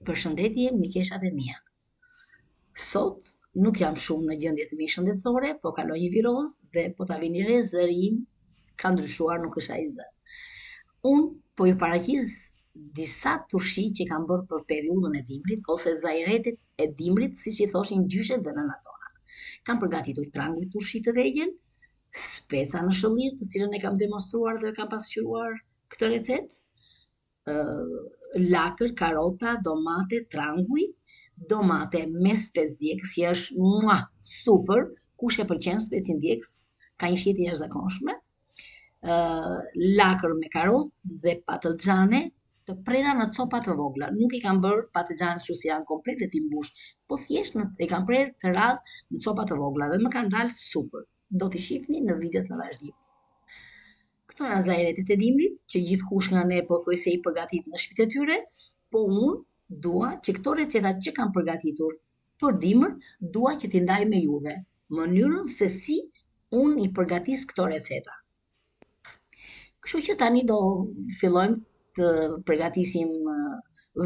Përshëndetje, mikeshat e mia. Sot nuk jam shumë në gjendje të mi shëndetësore, po kaloj një viroz dhe po ta vini re zëri im ka ndryshuar, nuk është ai zë. Unë po ju paraqis disa turshi që kam bërë për periudhën e dimrit ose zajretet e dimrit, siç i thoshin gjyshet dhe nënat tona. Kam përgatitur tranguj turshi të vegjël, speca në shëllir, të cilën e kam demonstruar dhe kam pasqyruar këtë recetë, lakër, karota, domate, tranguj, domate me spec djegës, që është super, kush e pëlqen specin djegës, ka një shije të jashtëzakonshme, lakër me karotë dhe patlıxhane të prera në copa të vogla. Nuk i kam bërë patlıxhanet kështu si janë komplet dhe ti mbush, po thjesht e kam prerë të radhë në copa të vogla dhe më kanë dalë super. Do t'i shihni në videot në vazhdim. Këto janë zajretet e dimrit, që gjithkush nga ne pothuajse i përgatit në shtëpitë e tyre, po unë dua që këto receta që kam përgatitur për dimër, dua që t'i ndaj me juve, mënyrën se si unë i përgatis këto receta. Kështu që tani do fillojmë të përgatisim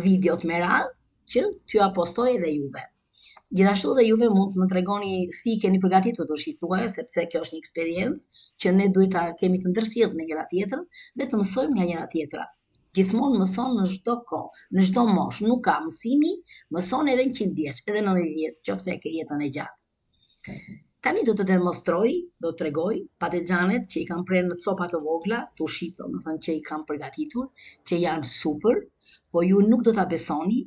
videot me radhë që t'ju apostoj edhe juve. Gjithashtu dhe juve mund të më tregoni si keni përgatitur turshit tuaja, sepse kjo është një eksperiencë që ne duhet ta kemi të ndërsjellë me njëra tjetrën dhe të mësojmë nga njëra tjetra. Gjithmonë mëson në çdo kohë, në çdo moshë, nuk ka mësimi, mëson edhe në 100 vjeç, edhe në 90 vjeç, qofse e ke jetën e gjatë. Tani do të demonstroj, do të tregoj patlıxhanet që i kam prerë në copa të vogla, turshit domethënë që i kam përgatitur, që janë super, po ju nuk do ta besoni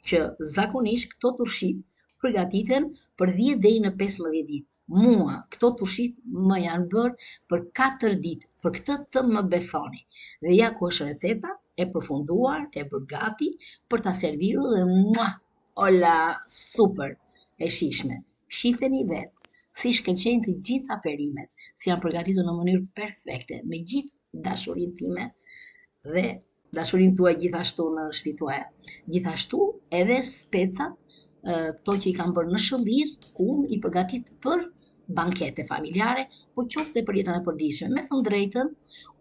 që zakonisht këto turshit përgatiten për 10 deri në 15 ditë. Mua këto turshit më janë bërë për 4 ditë, për këtë të më besoni. Dhe ja ku është receta e përfunduar, e bërë gati për ta servirur dhe ola, super, e shijshme. Shifeni vetë si shkëlqejnë të gjitha perimet, si janë përgatitur në mënyrë perfekte, me gjithë dashurinë time dhe dashurinë tuaj gjithashtu në shtëpitë tuaja. Gjithashtu edhe specat, këto që i kam bërë në shëllir, ku unë i përgatit për bankete familjare, po qoftë për jetën e përditshme. Me thënë drejtën,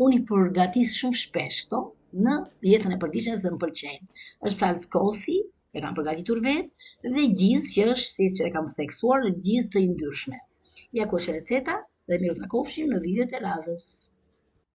unë i përgatis shumë shpesh këto në jetën e përditshme se më pëlqejnë. Është salcë kosi, e kam përgatitur vetë, dhe gjizë që është, siç e kam theksuar, gjizë të yndyrshme. Ja ku është receta dhe mirë takofshim në videot e radhës.